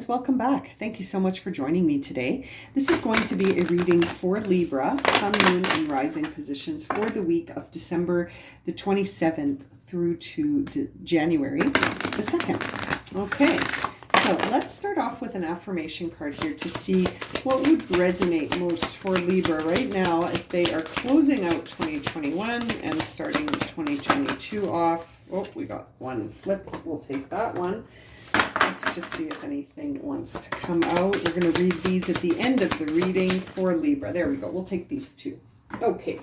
friends, welcome back. Thank you so much for joining me today. This is going to be a reading for Libra, Sun, Moon, and Rising positions for the week of December the 27th through to January the 2nd. Okay, so let's start off with an affirmation card here to see what would resonate most for Libra right now as they are closing out 2021 and starting 2022 off. Oh, we got one flip. We'll take that one. Let's just see if anything wants to come out. We're going to read these at the end of the reading for Libra. There we go. We'll take these two. Okay.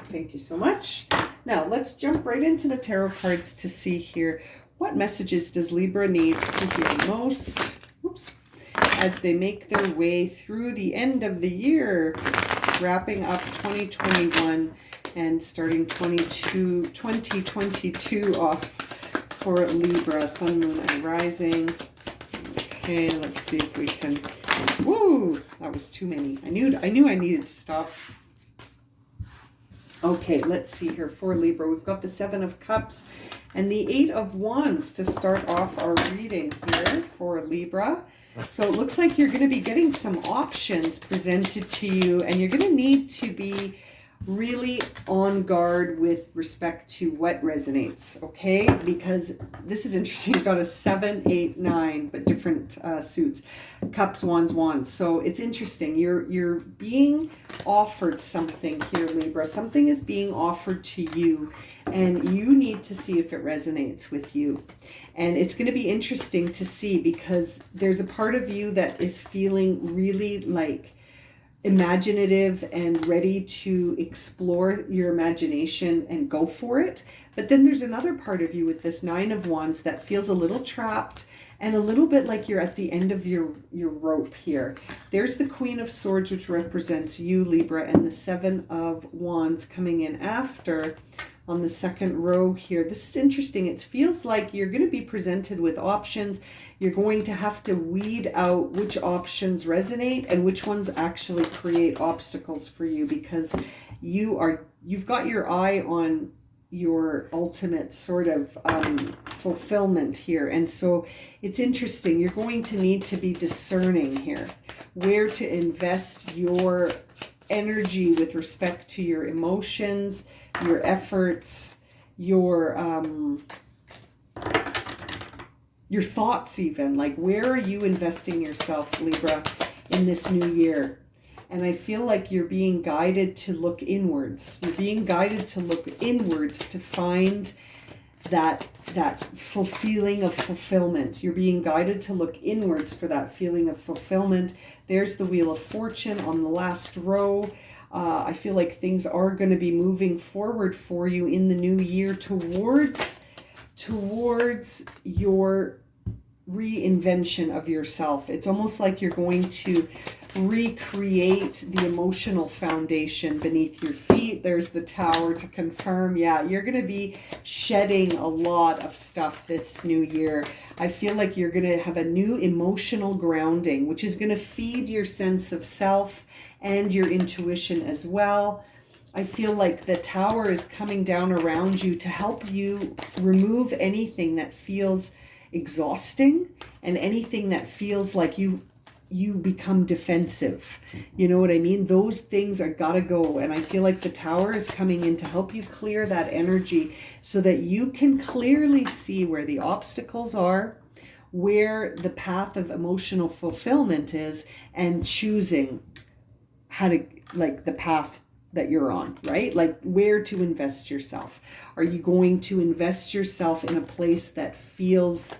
Thank you so much. Now, let's jump right into the tarot cards to see here what messages does Libra need to hear most, as they make their way through the end of the year, wrapping up 2021 and starting 2022 off for Libra, Sun, Moon, and Rising. Okay, let's see if we can. Woo! That was too many. I knew I needed to stop. Okay, let's see here for Libra. We've got the Seven of Cups and the Eight of Wands to start off our reading here for Libra. So it looks like you're going to be getting some options presented to you, and you're going to need to be really on guard with respect to what resonates, okay? Because this is interesting. You've got a 7, 8, 9, but different suits. Cups, Wands, Wands. So it's interesting. You're being offered something here, Libra. Something is being offered to you, and you need to see if it resonates with you. And it's going to be interesting to see, because there's a part of you that is feeling really like imaginative and ready to explore your imagination and go for it. But then there's another part of you with this Nine of Wands that feels a little trapped and a little bit like you're at the end of your rope here. There's the Queen of Swords, which represents you, Libra, and the Seven of Wands coming in after on the second row here. This is interesting. It feels like you're going to be presented with options. You're going to have to weed out which options resonate and which ones actually create obstacles for you, because you've got your eye on your ultimate sort of fulfillment here. And so it's interesting. You're going to need to be discerning here where to invest your energy with respect to your emotions, your efforts, your thoughts even. Like, where are you investing yourself, Libra, in this new year? And I feel like you're being guided to look inwards. You're being guided to look inwards to find that feeling of fulfillment. You're being guided to look inwards for that feeling of fulfillment. There's the Wheel of Fortune on the last row. I feel like things are going to be moving forward for you in the new year towards your reinvention of yourself. It's almost like you're going to recreate the emotional foundation beneath your feet. There's the Tower to confirm. Yeah, you're going to be shedding a lot of stuff this new year. I feel like you're going to have a new emotional grounding, which is going to feed your sense of self and your intuition as well. I feel like the Tower is coming down around you to help you remove anything that feels exhausting and anything that feels like you become defensive. You know what I mean? Those things are gotta go. And I feel like the Tower is coming in to help you clear that energy so that you can clearly see where the obstacles are, where the path of emotional fulfillment is, and choosing how to, like, the path that you're on, right? Like, where to invest yourself. Are you going to invest yourself in a place that feels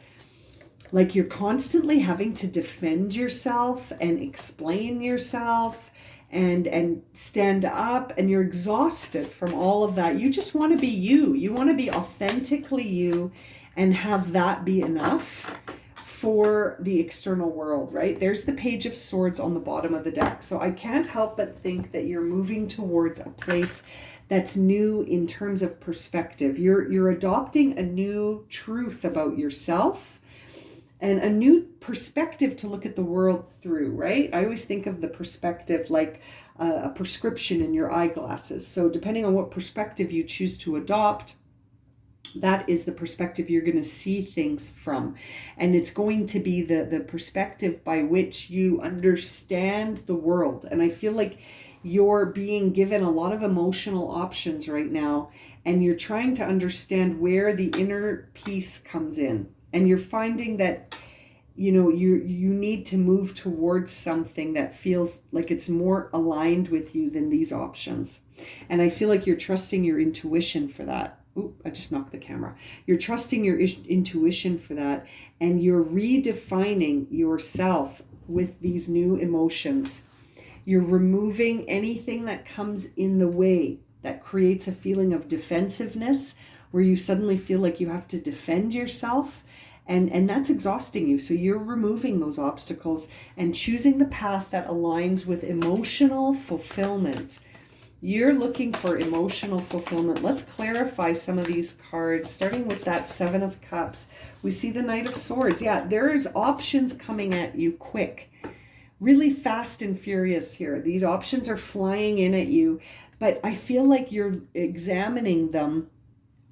like you're constantly having to defend yourself and explain yourself and stand up, and you're exhausted from all of that? You just want to be you. You want to be authentically you and have that be enough for the external world, right? There's the Page of Swords on the bottom of the deck. So I can't help but think that you're moving towards a place that's new in terms of perspective. You're adopting a new truth about yourself and a new perspective to look at the world through, right? I always think of the perspective like a prescription in your eyeglasses. So depending on what perspective you choose to adopt, That is the perspective you're going to see things from. And it's going to be the perspective by which you understand the world. And I feel like you're being given a lot of emotional options right now, and you're trying to understand where the inner peace comes in. And you're finding that, you know, you need to move towards something that feels like it's more aligned with you than these options. And I feel like you're trusting your intuition for that. Oop, I just knocked the camera. You're trusting your intuition for that, and you're redefining yourself with these new emotions. You're removing anything that comes in the way that creates a feeling of defensiveness, where you suddenly feel like you have to defend yourself, and that's exhausting you. So you're removing those obstacles and choosing the path that aligns with emotional fulfillment. You're looking for emotional fulfillment. Let's clarify some of these cards, starting with that Seven of Cups. We see the Knight of Swords. Yeah, there's options coming at you quick, really fast and furious here. These options are flying in at you, but I feel like you're examining them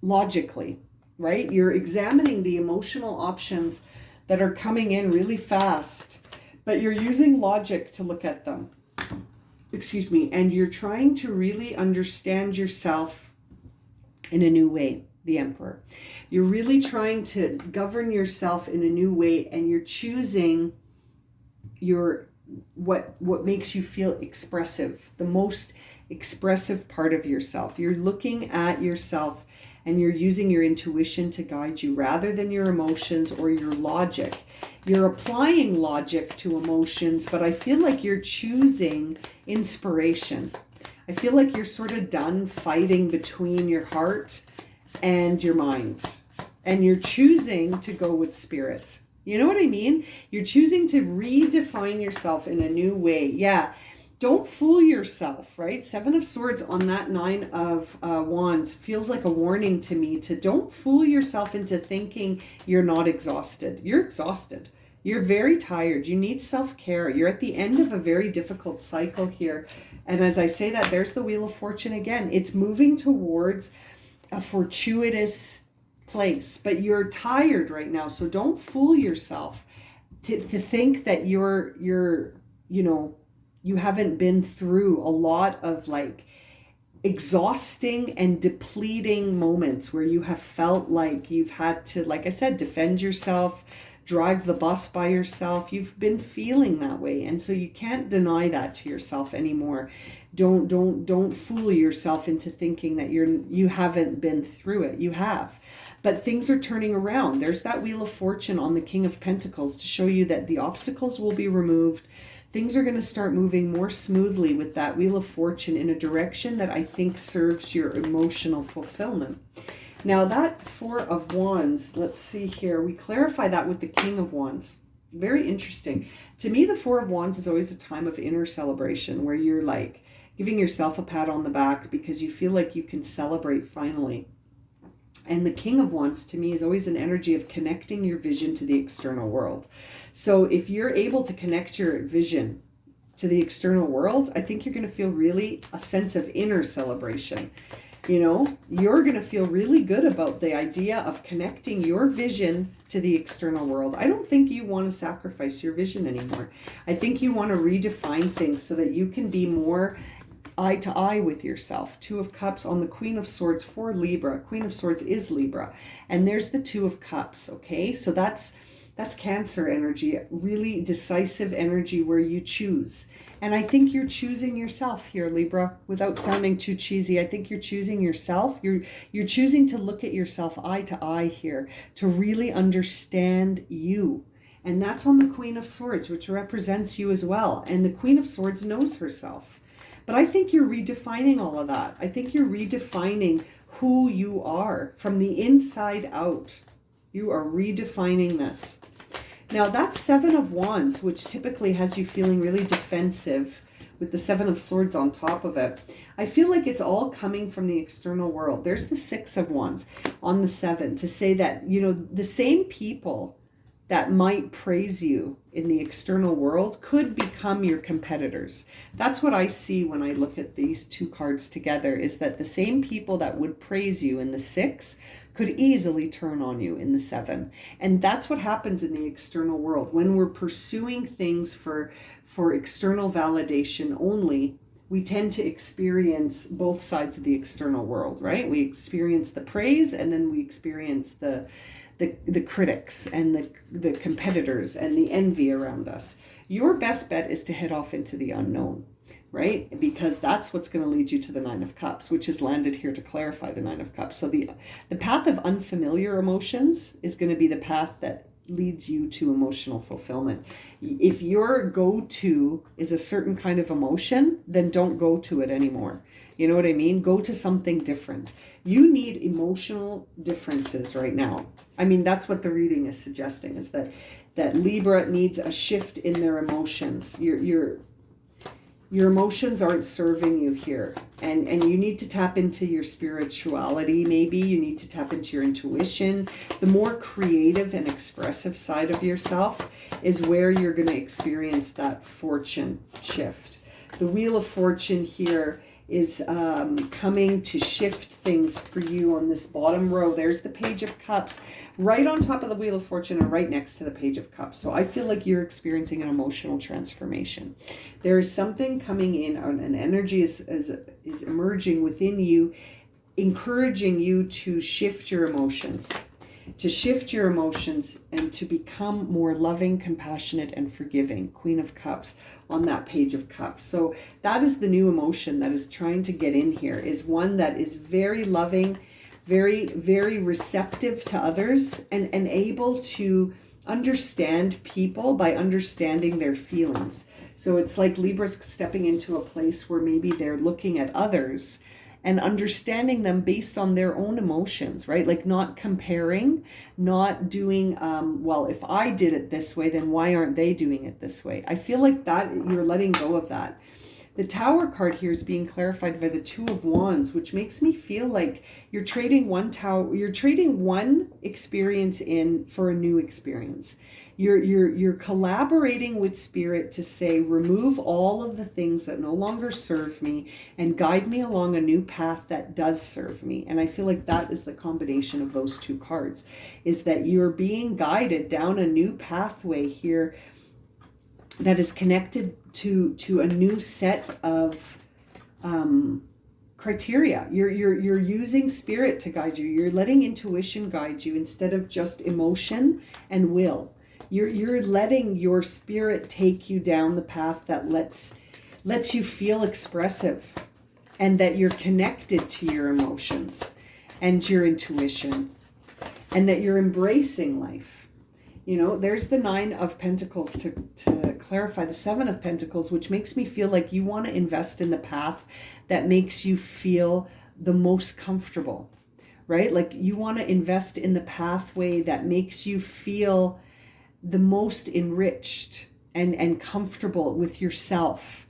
logically, right? You're examining the emotional options that are coming in really fast, but you're using logic to look at them. Excuse me, and you're trying to really understand yourself in a new way, the Emperor. You're really trying to govern yourself in a new way, and you're choosing your what makes you feel expressive, the most expressive part of yourself. You're looking at yourself and you're using your intuition to guide you rather than your emotions or your logic. You're applying logic to emotions, but I feel like you're choosing inspiration. I feel like you're sort of done fighting between your heart and your mind, and you're choosing to go with spirit. You know what I mean? You're choosing to redefine yourself in a new way. Yeah. Don't fool yourself, right? Seven of Swords on that Nine of Wands feels like a warning to me to don't fool yourself into thinking you're not exhausted. You're exhausted. You're very tired. You need self-care. You're at the end of a very difficult cycle here. And as I say that, there's the Wheel of Fortune again. It's moving towards a fortuitous place, but you're tired right now. So don't fool yourself to think that you're you know, you haven't been through a lot of like exhausting and depleting moments where you have felt like you've had to, like I said, defend yourself, drive the bus by yourself. You've been feeling that way, and so you can't deny that to yourself anymore. Don't fool yourself into thinking that you haven't been through it. You have. But things are turning around. There's that Wheel of Fortune on the King of Pentacles to show you that the obstacles will be removed. Things are going to start moving more smoothly with that Wheel of Fortune in a direction that I think serves your emotional fulfillment. Now that Four of Wands, let's see here. We clarify that with the King of Wands. Very interesting. To me, the Four of Wands is always a time of inner celebration where you're like giving yourself a pat on the back because you feel like you can celebrate finally. And the King of Wands to me is always an energy of connecting your vision to the external world. So if you're able to connect your vision to the external world, I think you're going to feel really a sense of inner celebration. You know, you're going to feel really good about the idea of connecting your vision to the external world. I don't think you want to sacrifice your vision anymore. I think you want to redefine things so that you can be more eye to eye with yourself. Two of Cups on the Queen of Swords for Libra. Queen of Swords is Libra. And there's the Two of Cups, okay? So that's Cancer energy, really decisive energy where you choose. And I think you're choosing yourself here, Libra, without sounding too cheesy. I think you're choosing yourself. You're choosing to look at yourself eye to eye here, to really understand you. And that's on the Queen of Swords, which represents you as well. And the Queen of Swords knows herself. But I think you're redefining all of that. I think you're redefining who you are from the inside out. You are redefining this. Now that's Seven of Wands, which typically has you feeling really defensive with the Seven of Swords on top of it. I feel like it's all coming from the external world. There's the Six of Wands on the Seven to say that, you know, the same people that might praise you in the external world could become your competitors. That's what I see when I look at these two cards together, is that the same people that would praise you in the 6 could easily turn on you in the 7. And that's what happens in the external world. When we're pursuing things for external validation only, we tend to experience both sides of the external world, right? We experience the praise, and then we experience the critics and the competitors and the envy around us. Your best bet is to head off into the unknown, right? Because that's what's going to lead you to the 9 of Cups, which is landed here to clarify the 9 of Cups. So the path of unfamiliar emotions is going to be the path that leads you to emotional fulfillment. If your go-to is a certain kind of emotion, then don't go to it anymore. You know what I mean? Go to something different. You need emotional differences right now. I mean, that's what the reading is suggesting, is that Libra needs a shift in their emotions. Your emotions aren't serving you here. And you need to tap into your spirituality, maybe. You need to tap into your intuition. The more creative and expressive side of yourself is where you're going to experience that fortune shift. The Wheel of Fortune here is coming to shift things for you on this bottom row. There's the Page of Cups right on top of the Wheel of Fortune and right next to the Page of Cups. So I feel like you're experiencing an emotional transformation. There is something coming in, an energy is emerging within you, encouraging you to shift your emotions. And to become more loving, compassionate, and forgiving. Queen of Cups on that Page of Cups. So that is the new emotion that is trying to get in here, is one that is very loving, very, very receptive to others, and able to understand people by understanding their feelings. So it's like Libra's stepping into a place where maybe they're looking at others and understanding them based on their own emotions, right? Like not comparing, not doing, well, if I did it this way, then why aren't they doing it this way? I feel like that you're letting go of that. The Tower card here is being clarified by the 2 of Wands, which makes me feel like you're trading one experience in for a new experience. You're collaborating with Spirit to say, remove all of the things that no longer serve me and guide me along a new path that does serve me. And I feel like that is the combination of those 2 cards, is that you're being guided down a new pathway here that is connected to a new set of criteria. You're using Spirit to guide you. You're letting intuition guide you instead of just emotion and will. You're letting your spirit take you down the path that lets you feel expressive, and that you're connected to your emotions and your intuition, and that you're embracing life. You know, there's the 9 of Pentacles to clarify the 7 of Pentacles, which makes me feel like you want to invest in the path that makes you feel the most comfortable, right? Like you want to invest in the pathway that makes you feel the most enriched and comfortable with yourself.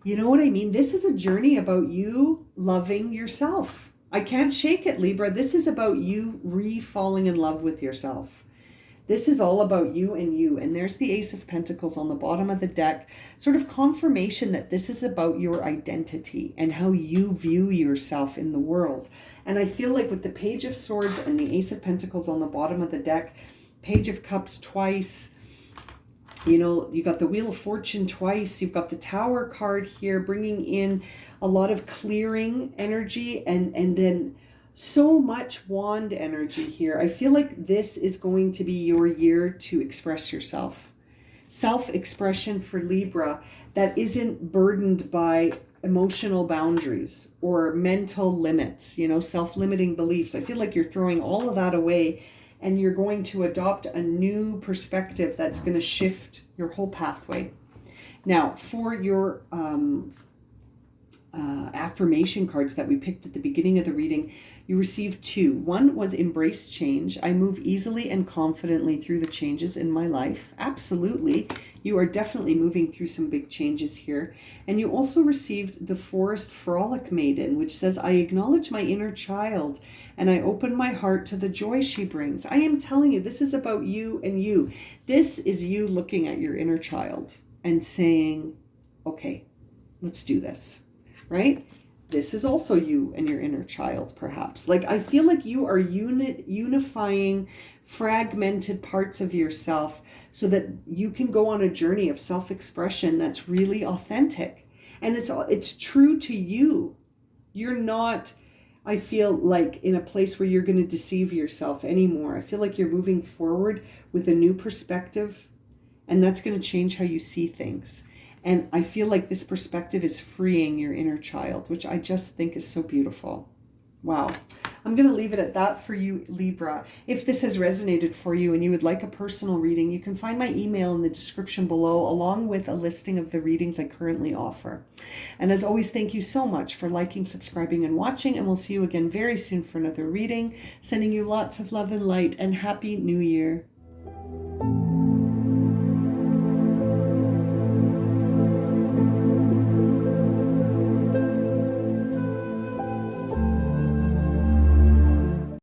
You know what I mean? This is a journey about you loving yourself. I can't shake it, Libra. This is about you re-falling in love with yourself. This is all about you and you. And there's the Ace of Pentacles on the bottom of the deck, sort of confirmation that this is about your identity and how you view yourself in the world. And I feel like with the Page of Swords and the Ace of Pentacles on the bottom of the deck, Page of Cups twice, you know, you got the Wheel of Fortune twice, you've got the Tower card here bringing in a lot of clearing energy, and then so much wand energy here. I feel like this is going to be your year to express yourself. Self-expression for Libra that isn't burdened by emotional boundaries or mental limits, you know, self-limiting beliefs. I feel like you're throwing all of that away, and you're going to adopt a new perspective that's going to shift your whole pathway. Now, for your affirmation cards that we picked at the beginning of the reading, you received two. One was embrace change. I move easily and confidently through the changes in my life. Absolutely. You are definitely moving through some big changes here. And you also received the Forest Frolic Maiden, which says, I acknowledge my inner child and I open my heart to the joy she brings. I am telling you, this is about you and you. This is you looking at your inner child and saying, okay, let's do this, right? This is also you and your inner child, perhaps. Like, I feel like you are unifying fragmented parts of yourself so that you can go on a journey of self-expression that's really authentic. And it's true to you. You're not, I feel like, in a place where you're going to deceive yourself anymore. I feel like you're moving forward with a new perspective, and that's going to change how you see things. And I feel like this perspective is freeing your inner child, which I just think is so beautiful. Wow. I'm going to leave it at that for you, Libra. If this has resonated for you and you would like a personal reading, you can find my email in the description below, along with a listing of the readings I currently offer. And as always, thank you so much for liking, subscribing, and watching. And we'll see you again very soon for another reading. Sending you lots of love and light, and Happy New Year.